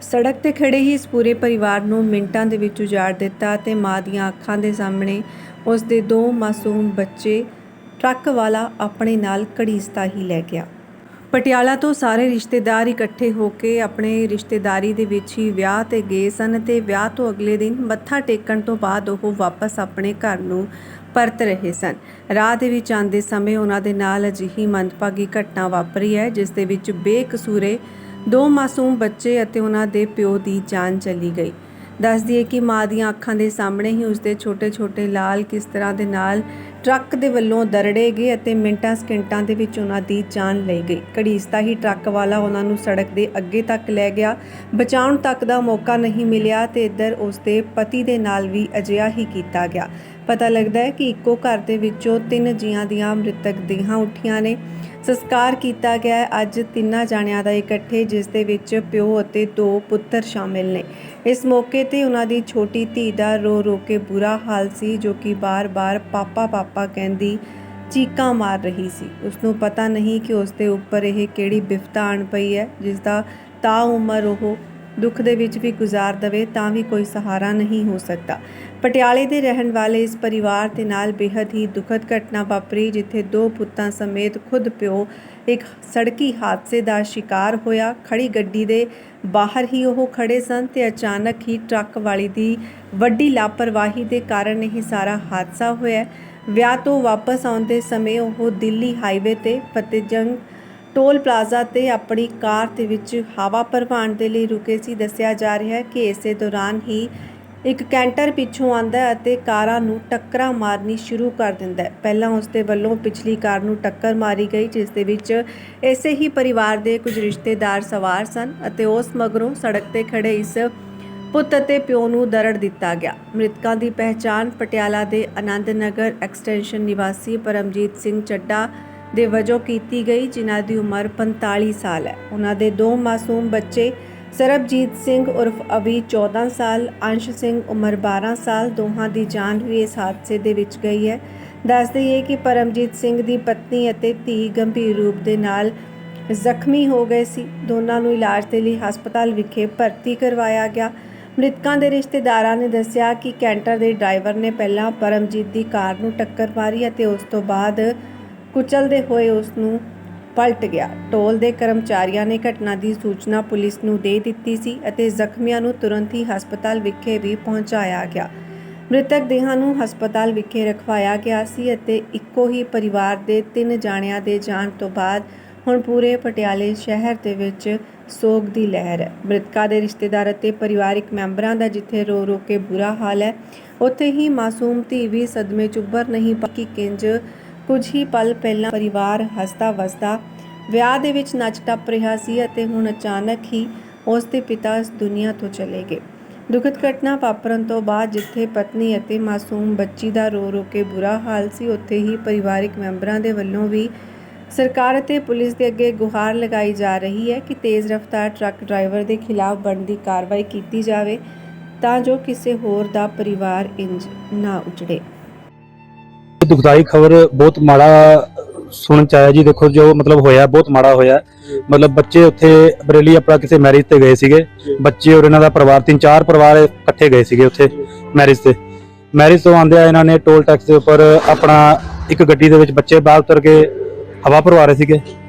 सड़क ते खड़े ही इस पूरे परिवार ਨੂੰ ਮਿੰਟਾਂ ਦੇ ਵਿੱਚ ਉਜਾੜ ਦਿੱਤਾ ਤੇ ਮਾਂ ਦੀਆਂ ਅੱਖਾਂ ਦੇ ਸਾਹਮਣੇ ਉਸ ਦੇ ਦੋ ਮਾਸੂਮ ਬੱਚੇ ਟਰੱਕ ਵਾਲਾ ਆਪਣੇ ਨਾਲ ਘੜੀਸਦਾ ਹੀ ਲੈ ਗਿਆ। ਪਟਿਆਲਾ ਤੋਂ ਸਾਰੇ ਰਿਸ਼ਤੇਦਾਰ ਇਕੱਠੇ ਹੋ ਕੇ ਆਪਣੇ ਰਿਸ਼ਤੇਦਾਰੀ ਦੇ ਵਿੱਚ ਹੀ ਵਿਆਹ ਤੇ ਗਏ ਸਨ ਤੇ ਵਿਆਹ ਤੋਂ ਅਗਲੇ ਦਿਨ ਮੱਥਾ ਟੇਕਣ ਤੋਂ ਬਾਅਦ ਉਹ ਵਾਪਸ ਆਪਣੇ ਘਰ ਨੂੰ ਪਰਤ ਰਹੇ ਸਨ। ਰਾਹ ਦੇ ਵਿੱਚ ਆਉਂਦੇ ਸਮੇਂ ਉਹਨਾਂ ਦੇ ਨਾਲ ਅਜਿਹੀ ਮੰਦਭਾਗੀ ਘਟਨਾ ਵਾਪਰੀ ਹੈ ਜਿਸ ਦੇ ਵਿੱਚ ਬੇਕਸੂਰੇ ਦੋ ਮਾਸੂਮ ਬੱਚੇ ਅਤੇ ਉਹਨਾਂ ਦੇ ਪਿਓ ਦੀ ਜਾਨ ਚਲੀ ਗਈ। ਦੱਸ ਦਈਏ ਕਿ ਮਾਂ ਦੀਆਂ ਅੱਖਾਂ ਦੇ ਸਾਹਮਣੇ ਹੀ ਉਸਦੇ ਛੋਟੇ-ਛੋਟੇ ਲਾਲ ਕਿਸ ਤਰ੍ਹਾਂ ਦੇ ਨਾਲ ਟਰੱਕ ਦੇ ਵੱਲੋਂ ਦਰੜੇ ਗਏ ਅਤੇ ਮਿੰਟਾਂ ਸਕਿੰਟਾਂ ਦੇ ਵਿੱਚ ਉਹਨਾਂ ਦੀ ਜਾਨ ਲਈ ਗਈ। ਘੜੀਸਦਾ ਹੀ ਟਰੱਕ ਵਾਲਾ ਉਹਨਾਂ ਨੂੰ ਸੜਕ ਦੇ ਅੱਗੇ ਤੱਕ ਲੈ ਗਿਆ, ਬਚਾਉਣ ਤੱਕ ਦਾ ਮੌਕਾ ਨਹੀਂ ਮਿਲਿਆ ਤੇ ਇੱਧਰ ਉਸਦੇ ਪਤੀ ਦੇ ਨਾਲ ਵੀ ਅਜਿਹਾ ਹੀ ਕੀਤਾ ਗਿਆ। ਪਤਾ ਲੱਗਦਾ ਹੈ ਕਿ ਇੱਕੋ ਘਰ ਦੇ ਵਿੱਚੋਂ 3 ਜੀਆਂ ਦੀਆਂ ਮ੍ਰਿਤਕ ਦੇਹਾਂ ਉੱਠੀਆਂ ਨੇ। ਸੰਸਕਾਰ ਕੀਤਾ ਗਿਆ ਹੈ ਅੱਜ 3 ਜਾਣਿਆਂ ਦਾ ਇਕੱਠੇ, ਜਿਸ ਦੇ ਵਿੱਚ ਪਿਓ ਅਤੇ 2 ਪੁੱਤਰ ਸ਼ਾਮਿਲ ਨੇ। ਇਸ ਮੌਕੇ ਤੇ ਉਹਨਾਂ ਦੀ ਛੋਟੀ ਧੀ ਦਾ ਰੋ ਕੇ ਬੁਰਾ ਹਾਲ ਸੀ, ਜੋ ਕਿ ਬਾਰ-ਬਾਰ ਪਾਪਾ ਪਾਪਾ ਕਹਿੰਦੀ ਚੀਕਾਂ ਮਾਰ ਰਹੀ ਸੀ। ਉਸ ਨੂੰ ਪਤਾ ਨਹੀਂ ਕਿ ਉਸ ਦੇ ਉੱਪਰ ਇਹ ਕਿਹੜੀ ਬਿਪਤਾ ਆਣ ਪਈ ਹੈ, ਜਿਸ ਦਾ ਤਾਂ ਉਮਰ ਉਹ ਦੁੱਖ ਦੇ ਵਿੱਚ ਵੀ ਗੁਜ਼ਾਰ ਦੇਵੇ ਤਾਂ ਵੀ ਕੋਈ ਸਹਾਰਾ ਨਹੀਂ ਹੋ ਸਕਦਾ। ਪਟਿਆਲੇ ਦੇ ਰਹਿਣ ਵਾਲੇ ਇਸ ਪਰਿਵਾਰ ਦੇ ਨਾਲ ਬੇहद ਹੀ ਦੁਖਦ ਘਟਨਾ ਵਾਪਰੀ, ਜਿੱਥੇ 2 ਪੁੱਤਾਂ ਸਮੇਤ ਖੁਦ ਪਿਓ ਇੱਕ ਸੜਕੀ ਹਾਦਸੇ ਦਾ ਸ਼ਿਕਾਰ ਹੋਇਆ। ਖੜੀ ਗੱਡੀ ਦੇ ਬਾਹਰ ਹੀ ਉਹ ਖੜੇ ਸਨ ਤੇ ਅਚਾਨਕ ਹੀ ਟਰੱਕ ਵਾਲੀ ਦੀ ਵੱਡੀ ਲਾਪਰਵਾਹੀ ਦੇ ਕਾਰਨ ਇਹ ਸਾਰਾ ਹਾਦਸਾ ਹੋਇਆ। ਵਿਆਹ ਤੋਂ ਵਾਪਸ ਆਉਂਦੇ ਸਮੇਂ ਉਹ ਦਿੱਲੀ ਹਾਈਵੇ ਤੇ ਫਤਿਹਜੰਗ ਟੋਲ ਪਲਾਜ਼ਾ ਤੇ ਆਪਣੀ ਕਾਰ ਦੇ ਵਿੱਚ ਹਵਾ ਭਰਵਾਉਣ ਦੇ ਲਈ ਰੁਕੇ ਸੀ। ਦੱਸਿਆ ਜਾ ਰਿਹਾ ਹੈ ਕਿ ਇਸੇ ਦੌਰਾਨ ਹੀ ਇੱਕ ਕੈਂਟਰ ਪਿੱਛੋਂ ਆਉਂਦਾ ਹੈ ਅਤੇ ਕਾਰਾਂ ਨੂੰ ਟੱਕਰਾਂ ਮਾਰਨੀ ਸ਼ੁਰੂ ਕਰ ਦਿੰਦਾ ਹੈ। ਪਹਿਲਾਂ ਉਸ ਦੇ ਵੱਲੋਂ ਪਿਛਲੀ ਕਾਰ ਨੂੰ ਟੱਕਰ ਮਾਰੀ ਗਈ, ਜਿਸ ਦੇ ਵਿੱਚ ਇਸੇ ਹੀ ਪਰਿਵਾਰ ਦੇ ਕੁਝ ਰਿਸ਼ਤੇਦਾਰ ਸਵਾਰ ਸਨ ਅਤੇ ਉਸ ਮਗਰੋਂ ਸੜਕ ਤੇ ਖੜੇ ਇਸ ਪੁੱਤ ਅਤੇ ਪਿਓ ਨੂੰ ਦਰੜ ਦਿੱਤਾ ਗਿਆ। ਮ੍ਰਿਤਕਾਂ ਦੀ ਪਹਿਚਾਣ ਪਟਿਆਲਾ ਦੇ ਆਨੰਦ ਨਗਰ ਐਕਸਟੈਂਸ਼ਨ ਨਿਵਾਸੀ ਪਰਮਜੀਤ ਸਿੰਘ ਚੱਡਾ ਦੇ ਵਜੋਂ ਕੀਤੀ ਗਈ, ਜਿਨ੍ਹਾਂ ਦੀ ਉਮਰ 45 ਸਾਲ ਹੈ। ਉਹਨਾਂ ਦੇ 2 ਮਾਸੂਮ ਬੱਚੇ ਸਰਬਜੀਤ ਸਿੰਘ ਉਰਫ ਅਵੀ 14 ਸਾਲ, ਅੰਸ਼ ਸਿੰਘ ਉਮਰ 12 ਸਾਲ, ਦੋਹਾਂ ਦੀ ਜਾਨ ਵੀ ਇਸ ਹਾਦਸੇ ਦੇ ਵਿੱਚ ਗਈ ਹੈ। ਦੱਸ ਦਈਏ ਕਿ ਪਰਮਜੀਤ ਸਿੰਘ ਦੀ ਪਤਨੀ ਅਤੇ ਧੀ ਗੰਭੀਰ ਰੂਪ ਦੇ ਨਾਲ ਜ਼ਖਮੀ ਹੋ ਗਏ ਸੀ। ਦੋਨਾਂ ਨੂੰ ਇਲਾਜ ਦੇ ਲਈ ਹਸਪਤਾਲ ਵਿਖੇ ਭਰਤੀ ਕਰਵਾਇਆ ਗਿਆ। ਮ੍ਰਿਤਕਾਂ ਦੇ ਰਿਸ਼ਤੇਦਾਰਾਂ ਨੇ ਦੱਸਿਆ ਕਿ ਕੈਂਟਰ ਦੇ ਡਰਾਈਵਰ ਨੇ ਪਹਿਲਾਂ ਪਰਮਜੀਤ ਦੀ ਕਾਰ ਨੂੰ ਟੱਕਰ ਮਾਰੀ ਅਤੇ ਉਸ ਤੋਂ ਬਾਅਦ ਕੁਚਲਦੇ ਹੋਏ ਉਸ ਨੂੰ ਪਲਟ ਗਿਆ। ਟੋਲ ਦੇ ਕਰਮਚਾਰੀਆਂ ਨੇ ਘਟਨਾ ਦੀ ਸੂਚਨਾ ਪੁਲਿਸ ਨੂੰ ਦੇ ਦਿੱਤੀ ਸੀ ਅਤੇ ਜ਼ਖਮੀਆਂ ਨੂੰ ਤੁਰੰਤ ਹੀ ਹਸਪਤਾਲ ਵਿਖੇ ਵੀ ਪਹੁੰਚਾਇਆ ਗਿਆ। ਮ੍ਰਿਤਕ ਦੇਹਾਂ ਨੂੰ ਹਸਪਤਾਲ ਵਿਖੇ ਰਖਵਾਇਆ ਗਿਆ ਸੀ ਅਤੇ ਇੱਕੋ ਹੀ ਪਰਿਵਾਰ ਦੇ 3 ਜਾਣਿਆਂ ਦੇ ਜਾਣ ਤੋਂ ਬਾਅਦ ਹੁਣ ਪੂਰੇ ਪਟਿਆਲੇ ਸ਼ਹਿਰ ਦੇ ਵਿੱਚ ਸੋਗ ਦੀ ਲਹਿਰ ਹੈ। ਮ੍ਰਿਤਕਾਂ ਦੇ ਰਿਸ਼ਤੇਦਾਰ ਅਤੇ ਪਰਿਵਾਰਿਕ ਮੈਂਬਰਾਂ ਦਾ ਜਿੱਥੇ ਰੋ ਕੇ ਬੁਰਾ ਹਾਲ ਹੈ, ਉੱਥੇ ਹੀ ਮਾਸੂਮ ਧੀ ਵੀ ਸਦਮੇ 'ਚ ਉੱਭਰ ਨਹੀਂ ਪਾਈ। ਕਿੰਜ ਕੁਝ ਹੀ ਪਲ ਪਹਿਲਾਂ ਪਰਿਵਾਰ ਹੱਸਦਾ ਵਸਦਾ ਵਿਆਹ ਦੇ ਵਿੱਚ ਨੱਚ ਟੱਪ ਰਿਹਾ ਸੀ ਅਤੇ ਹੁਣ ਅਚਾਨਕ ਹੀ ਉਸ ਦੇ ਪਿਤਾ ਇਸ ਦੁਨੀਆ ਤੋਂ ਚਲੇ ਗਏ। ਦੁਖਦ ਘਟਨਾ ਵਾਪਰਨ ਤੋਂ ਬਾਅਦ ਜਿੱਥੇ ਪਤਨੀ ਅਤੇ ਮਾਸੂਮ ਬੱਚੀ ਦਾ ਰੋ ਕੇ ਬੁਰਾ ਹਾਲ ਸੀ, ਉੱਥੇ ਹੀ ਪਰਿਵਾਰਿਕ ਮੈਂਬਰਾਂ ਦੇ ਵੱਲੋਂ ਵੀ ਸਰਕਾਰ ਅਤੇ ਪੁਲਿਸ ਦੇ ਅੱਗੇ ਗੁਹਾਰ ਲਗਾਈ ਜਾ ਰਹੀ ਹੈ ਕਿ ਤੇਜ਼ ਰਫ਼ਤਾਰ ਟਰੱਕ ਡਰਾਈਵਰ ਦੇ ਖਿਲਾਫ ਬਣਦੀ ਕਾਰਵਾਈ ਕੀਤੀ ਜਾਵੇ ਤਾਂ ਜੋ ਕਿਸੇ ਹੋਰ ਦਾ ਪਰਿਵਾਰ ਇੰਜ ਨਾ ਉਜੜੇ। दुखदाई खबर बहुत माड़ा सुनने च आया जी। देखो जो मतलब होया बहुत माड़ा होया। मतलब बच्चे उत्थे बरेली अपना किसी मैरिज ते गए सीगे, बच्चे और इन्हां दा परिवार 3-4 परिवार इकट्ठे गए सीगे उत्थे मैरिज तो आंदे इन्हां ने टोल टैक्स दे उपर अपना एक गड्डी दे विच बच्चे बाहर उतर के हवा भरवा रहे सीगे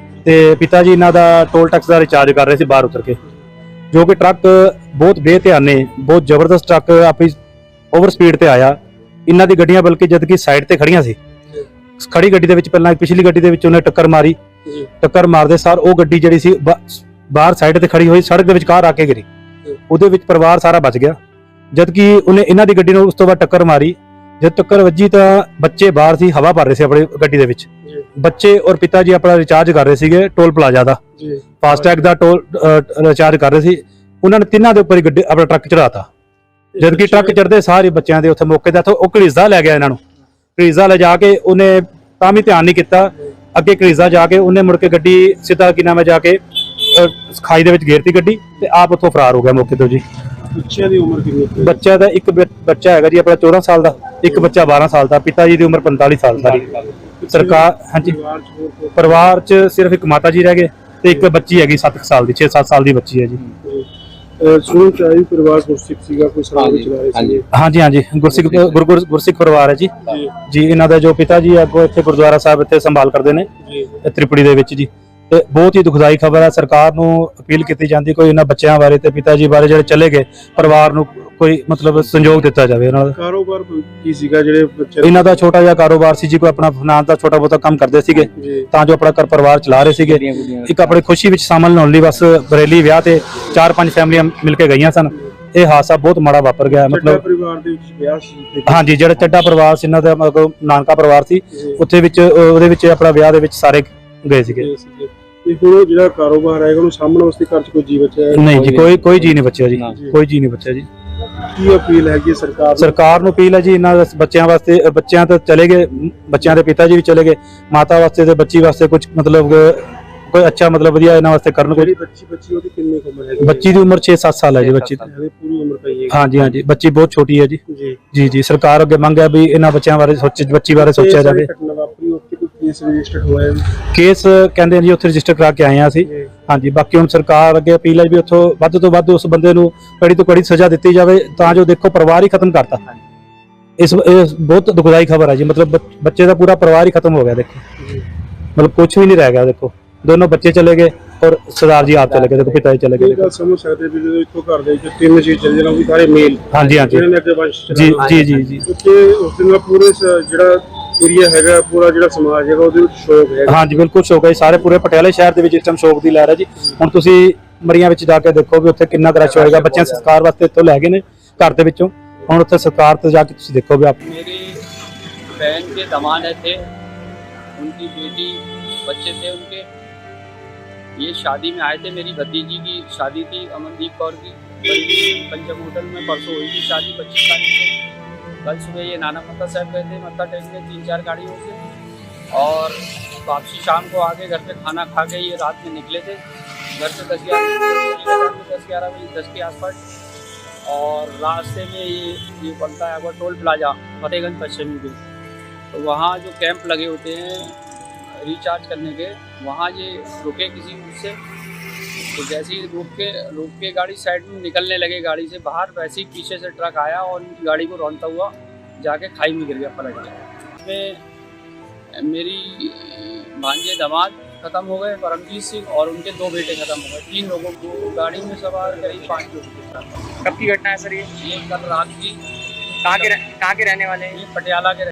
ते पिता जी इन्हां दा टोल टैक्स दा रिचार्ज कर रहे सी बाहर उतर के, जो कि ट्रक बहुत बेध्याने बहुत जबरदस्त ट्रक अपनी ओवर स्पीड ते आया। इन्हां दी गड्डियां बल्कि जद कि साइड ते खड़ियां सी, खड़ी गड्डी दे विच पहलां पिछली गड्डी दे विच उन्हें टक्कर मारी, टक्कर मारदे सार ਉਹ ਗੱਡੀ ਜਿਹੜੀ ਸੀ ਬਾਹਰ ਸਾਈਡ ਤੇ ਖੜੀ ਹੋਈ ਸੜਕ ਦੇ ਵਿੱਚ ਕਾਰ ਆ ਕੇ ਗਿਰੀ। ਉਹਦੇ ਵਿੱਚ ਪਰਿਵਾਰ ਸਾਰਾ ਬਚ ਗਿਆ, ਜਦ ਕਿ ਉਹਨੇ ਇਹਨਾਂ ਦੀ ਗੱਡੀ ਨੂੰ ਉਸ ਤੋਂ ਬਾਅਦ ਟੱਕਰ ਮਾਰੀ। ਜਦ ਟੱਕਰ ਵੱਜੀ ਤਾਂ ਬੱਚੇ ਬਾਹਰ ਸੀ, ਹਵਾ ਭਰ ਰਹੇ ਸੀ ਆਪਣੀ ਗੱਡੀ ਦੇ ਵਿੱਚ। ਬੱਚੇ ਔਰ ਪਿਤਾ ਜੀ ਆਪਣਾ ਰਿਚਾਰਜ ਕਰ ਰਹੇ ਸੀਗੇ ਟੋਲ ਪਲਾਜ਼ਾ ਦਾ, ਫਾਸਟੈਗ ਦਾ ਟੋਲ ਰਿਚਾਰਜ ਕਰ ਰਹੇ ਸੀ। ਉਹਨਾਂ ਨੇ ਤਿੰਨਾਂ ਦੇ ਉੱਪਰ ਹੀ ਗੱਡੀ ਆਪਣਾ ਟਰੱਕ ਚੜਾਤਾ। ਜਦ ਕਿ ਟਰੱਕ ਚੜਦੇ ਸਾਰੇ ਬੱਚਿਆਂ ਦੇ ਉੱਥੇ ਮੌਕੇ ਤੇ ਉਹ ਘੜੀਸਦਾ ਲੈ ਗਿਆ ਇਹਨਾਂ ਨੂੰ। ਘੜੀਸਦਾ ਲੈ ਜਾ ਕੇ ਉਹਨੇ ਤਾਂ ਵੀ ਧਿਆਨ ਨਹੀਂ ਕੀਤਾ, ਅੱਗੇ ਘੜੀਸਦਾ ਜਾ ਕੇ ਉਹਨੇ ਮੁੜ ਕੇ ਗੱਡੀ ਸਿੱਧਾ ਕੀ ਨਾਮ ਹੈ ਜਾ ਕੇ ਖਾਈ ਦੇ ਵਿੱਚ ਘੇਰਤੀ ਗੱਡੀ ਤੇ ਆਪ ਉੱਥੋਂ ਫਰਾਰ ਹੋ ਗਿਆ ਮੌਕੇ ਤੋਂ ਜੀ। ਬੱਚਿਆਂ ਦੀ ਉਮਰ ਕਿੰਨੀ ਕੁ ਹੈ? ਬੱਚਾ ਦਾ ਇੱਕ ਬੱਚਾ ਹੈਗਾ ਜੀ ਆਪਣਾ 14 ਸਾਲ ਦਾ, ਇੱਕ ਬੱਚਾ 12 ਸਾਲ ਦਾ, ਪਿਤਾ ਜੀ ਦੀ ਉਮਰ 45 ਸਾਲ ਸਾਰੀ। ਸਰਕਾਰ ਹਾਂਜੀ ਪਰਿਵਾਰ ਚ ਹੋਰ ਕੌਣ? ਪਰਿਵਾਰ 'ਚ ਸਿਰਫ ਇੱਕ ਮਾਤਾ ਜੀ ਰਹਿ ਗਏ ਤੇ ਇੱਕ ਬੱਚੀ ਹੈਗੀ 7 ਸਾਲ ਦੀ, 6-7 ਸਾਲ ਦੀ ਬੱਚੀ ਹੈ ਜੀ। ਸੁਣਨ ਚ ਆਇਆ ਵੀ ਪਰਿਵਾਰ ਗੁਰਸਿੱਖ ਸੀਗਾ, ਕੋਈ ਸਮਾਜ ਵਿੱਚ ਚਲਾ ਰਹੇ ਸੀ। ਹਾਂਜੀ ਹਾਂਜੀ ਗੁਰਸਿੱਖ ਪਰਿਵਾਰ ਹੈ ਜੀ। ਜੀ ਜੀ ਇਹਨਾਂ ਦਾ ਜੋ ਪਿਤਾ ਜੀ ਅੱਗੋਂ ਇੱਥੇ ਗੁਰਦੁਆਰਾ ਸਾਹਿਬ ਇੱਥੇ ਸੰਭਾਲ ਕਰਦੇ ਨੇ ਜੀ ਤ੍ਰਿਪੜੀ ਦੇ ਵਿੱਚ ਜੀ। ਤੇ ਬਹੁਤ ਹੀ ਦੁਖਦਾਈ ਖਬਰ ਹੈ। ਸਰਕਾਰ ਨੂੰ ਅਪੀਲ ਕੀਤੀ ਜਾਂਦੀ ਕੋਈ ਇਹਨਾਂ ਬੱਚਿਆਂ ਬਾਰੇ ਤੇ ਪਿਤਾ ਜੀ ਬਾਰੇ ਜਿਹੜੇ ਚਲੇ ਗਏ ਪਰਿਵਾਰ ਨੂੰ ਕੋਈ ਮਤਲਬ ਸੰਯੋਗ ਦਿੱਤਾ ਜਾਵੇ ਇਹਨਾਂ ਦਾ। ਕਾਰੋਬਾਰ ਕੀ ਸੀਗਾ ਜਿਹੜੇ ਬੱਚੇ ਇਹਨਾਂ ਦਾ ਛੋਟਾ ਜਿਹਾ ਕਾਰੋਬਾਰ ਸੀ ਜੀ, ਕੋਈ ਆਪਣਾ ਫਾਈਨਾਂਸ ਦਾ ਛੋਟਾ ਬਹੁਤਾ ਕੰਮ ਕਰਦੇ ਸੀਗੇ ਜੀ ਤਾਂ ਜੋ ਆਪਣਾ ਘਰ ਪਰਿਵਾਰ ਚਲਾ ਰਹੇ ਸੀਗੇ। ਇੱਕ ਆਪਣੀ ਖੁਸ਼ੀ ਵਿੱਚ ਸ਼ਾਮਲ ਹੋਣ ਲਈ ਬਸ ਬਰੇਲੀ ਵਿਆਹ ਤੇ 4-5 ਫੈਮਲੀਆਂ ਮਿਲ ਕੇ ਗਈਆਂ ਸਨ। ਇਹ ਹਾਦਸਾ ਬਹੁਤ ਮਾੜਾ ਵਾਪਰ ਗਿਆ। ਚੱਡਾ ਮਤਲਬ ਪਰਿਵਾਰ ਦੇ ਵਿੱਚ ਵਿਆਹ ਸੀ। ਹਾਂਜੀ ਜਿਹੜਾ ਚੱਡਾ ਪਰਿਵਾਰ ਸੀ ਇਹਨਾਂ ਦਾ ਮਤਲਬ ਨਾਨਕਾ ਪਰਿਵਾਰ ਸੀ, ਉੱਥੇ ਵਿੱਚ ਉਹਦੇ ਵਿੱਚ ਆਪਣਾ ਵਿਆਹ ਦੇ ਵਿੱਚ ਸਾਰੇ ਗਏ ਸੀਗੇ। ਤੇ ਹੁਣ ਜਿਹੜਾ ਕਾਰੋਬਾਰ ਹੈਗਾ ਉਹਨੂੰ ਸਾਹਮਣ ਵਾਸਤੇ ਘਰ ਚ ਕੋਈ ਜੀ ਬਚਿਆ ਹੈ? ਨਹੀਂ ਜੀ ਕੋਈ ਜੀ ਨਹੀਂ ਬਚਿਆ ਜੀ, ਕੋਈ ਜੀ ਨਹੀਂ ਬਚਿਆ ਜੀ। ਕੀ ਅਪੀਲ ਹੈਗੀ ਹੈ ਸਰਕਾਰ ਨੂੰ? ਸਰਕਾਰ ਨੂੰ ਅਪੀਲ ਹੈ ਜੀ ਇਹਨਾਂ ਦੇ ਬੱਚਿਆਂ ਵਾਸਤੇ, ਬੱਚਿਆਂ ਤਾਂ ਚਲੇ ਗਏ, ਬੱਚਿਆਂ ਦੇ ਪਿਤਾ ਜੀ ਵੀ ਚਲੇ ਗਏ, ਮਾਤਾ ਵਾਸਤੇ ਤੇ ਬੱਚੀ ਵਾਸਤੇ ਕੁਝ ਮਤਲਬ ਕੋਈ ਅੱਛਾ ਮਤਲਬ ਵਧੀਆ ਇਹਨਾਂ ਵਾਸਤੇ ਕਰਨ। ਜਿਹੜੀ ਕੋਈ ਬੱਚੀ ਉਹਦੀ ਕਿੰਨੀ ਕੁ ਉਮਰ ਹੈਗੀ? ਬੱਚੀ ਦੀ ਉਮਰ 6-7 ਸਾਲ ਹੈ ਜੀ ਬੱਚੀ ਦੀ। ਹਲੇ ਪੂਰੀ ਉਮਰ ਪਈ ਹੈ। ਹਾਂਜੀ ਹਾਂਜੀ ਬੱਚੀ ਬਹੁਤ ਛੋਟੀ ਹੈ ਜੀ। ਜੀ ਜੀ ਜੀ ਸਰਕਾਰ ਅੱਗੇ ਮੰਗ ਹੈ ਵੀ ਇਹਨਾਂ ਬੱਚਿਆਂ ਬਾਰੇ ਬੱਚੀ ਬਾਰੇ ਸੋਚਿਆ ਜਾਵੇ। ਘਟਨਾ ਵਾਪਰੀ ਉੱਥੇ ਕੋਈ ਕੇਸ ਰਜਿਸਟਰ ਹੋਇਆ ਹੈ? ਕੇਸ ਕਹਿੰਦੇ ਜੀ ਉੱਥੇ ਰਜਿਸਟਰ ਕਰਾ ਕੇ ਆਏ ਹਾਂ ਅਸੀਂ। ਜੀ ਹਾਂਜੀ ਬਾਕੀ ਹੁਣ ਸਰਕਾਰ ਅੱਗੇ ਅਪੀਲ ਹੈ ਵੀ ਉੱਥੋਂ ਵੱਧ ਤੋਂ ਵੱਧ ਉਸ ਬੰਦੇ ਨੂੰ ਕੜੀ ਤੋਂ ਕੜੀ ਸਜ਼ਾ ਦਿੱਤੀ ਜਾਵੇ ਤਾਂ ਜੋ ਦੇਖੋ ਪਰਿਵਾਰ ਹੀ ਖਤਮ ਕਰਤਾ। ਇਹ ਬਹੁਤ ਦੁਖਦਾਈ ਖਬਰ ਹੈ ਜੀ। ਮਤਲਬ ਬੱਚੇ ਦਾ ਪੂਰਾ ਪਰਿਵਾਰ ਹੀ ਖਤਮ ਹੋ ਗਿਆ ਦੇਖੋ, ਜੀ ਮਤਲਬ ਕੁਝ ਵੀ ਨਹੀਂ ਰਹਿ ਗਿਆ ਦੇਖੋ। ਦੋਨੋਂ ਬੱਚੇ ਚਲੇ ਗਏ ਔਰ ਸਰਦਾਰ ਜੀ ਆਪ ਚਲੇ ਗਏ, ਦੇਖੋ ਪਿਤਾ ਜੀ ਚਲੇ ਇਹ ਗਏ। ਗੱਲ ਸਮਝ ਸਕਦੇ ਵੀ ਜਦੋਂ ਇੱਥੋਂ ਘਰ ਦੇ ਵਿੱਚ ਤਿੰਨ ਚੀਜ਼ ਚੱਲ ਜਾਣਾ ਉਹ ਵੀ ਸਾਰੇ ਮੇਲ ਹਾਂਜੀ ਹਾਂਜੀ ਜਿਹੜੇ ਨੇ ਅੱਗੇ ਵੰਸ਼ ਜੀ ਚਲਾਉਣਾ। ਜੀ ਜੀ ਜੀ ਉੱਥੇ ਉਸ ਦਿਨ ਦਾ ਪੂਰੇ ਜਿਹੜਾ ਏਰੀਆ ਹੈਗਾ, ਪੂਰਾ ਜਿਹੜਾ ਸਮਾਜ ਹੈਗਾ ਉਹਦੇ ਵਿੱਚ ਸ਼ੋਕ ਹੈਗਾ। ਹਾਂਜੀ ਬਿਲਕੁਲ ਸ਼ੋਕ ਹੈ ਜੀ। ਸਾਰੇ ਪੂਰੇ ਪਟਿਆਲੇ ਸ਼ਹਿਰ ਦੇ ਵਿੱਚ ਇਸ ਟਾਈਮ ਸ਼ੋਕ ਦੀ ਲਹਿਰ ਹੈ ਜੀ। ਹੁਣ ਤੁਸੀਂ ਮਰੀਆਂ ਵਿੱਚ ਜਾ ਕੇ ਦੇਖੋ ਵੀ ਉੱਥੇ ਕਿੰਨਾ ਰਸ਼ ਹੋਏਗਾ। ਬੱਚਿਆਂ ਸੰਸਕਾਰ ਵਾਸਤੇ ਇੱਥੋਂ ਲੈ ਗਏ ਨੇ ਘਰ ਦੇ ਵਿੱਚੋਂ, ਹੁਣ ਉੱਥੇ ਸਰਕਾਰ ਤੇ ਜਾ ਕੇ ਤੁਸੀਂ ਦੇਖੋ ਵੀ ਆਪ। मेरी बहन के दमाद थे, उनकी बेटी बच्चे थे उनके। ये शादी में आए थे, मेरी भतीजी की शादी थी अमनदीप कौर की। पंचम होटल में परसों हुई थी शादी 25 तारीख को। कल सुबह ये नाना मत्ता साहब गए थे मत्ता टेकने 3-4 गाड़ियों से, और वापसी शाम को आके घर पे खाना खा के ये रात में निकले थे घर से 10-11 बजे 10 के आसपास। और रास्ते में ये बनता है वो टोल प्लाजा फतेहगंज पश्चिमी पे, तो वहाँ जो कैंप लगे होते हैं रिचार्ज करने के, वहाँ ये रुके किसी उससे। तो जैसे ही रुक के गाड़ी साइड में निकलने लगे गाड़ी से बाहर, वैसे ही पीछे से ट्रक आया और उनकी गाड़ी को रौंदता हुआ जाके खाई में गिर गया, पलट गया। इसमें मेरी भांजे दामाद खत्म हो गए, परमजीत सिंह, और उनके 2 बेटे खत्म हो गए। 3 लोगों को गाड़ी में सवार करीब 5 लोग थे। कब की घटना है सर ये? ये कल रात की। कहाँ के रहने वाले हैं? ये पटियाला के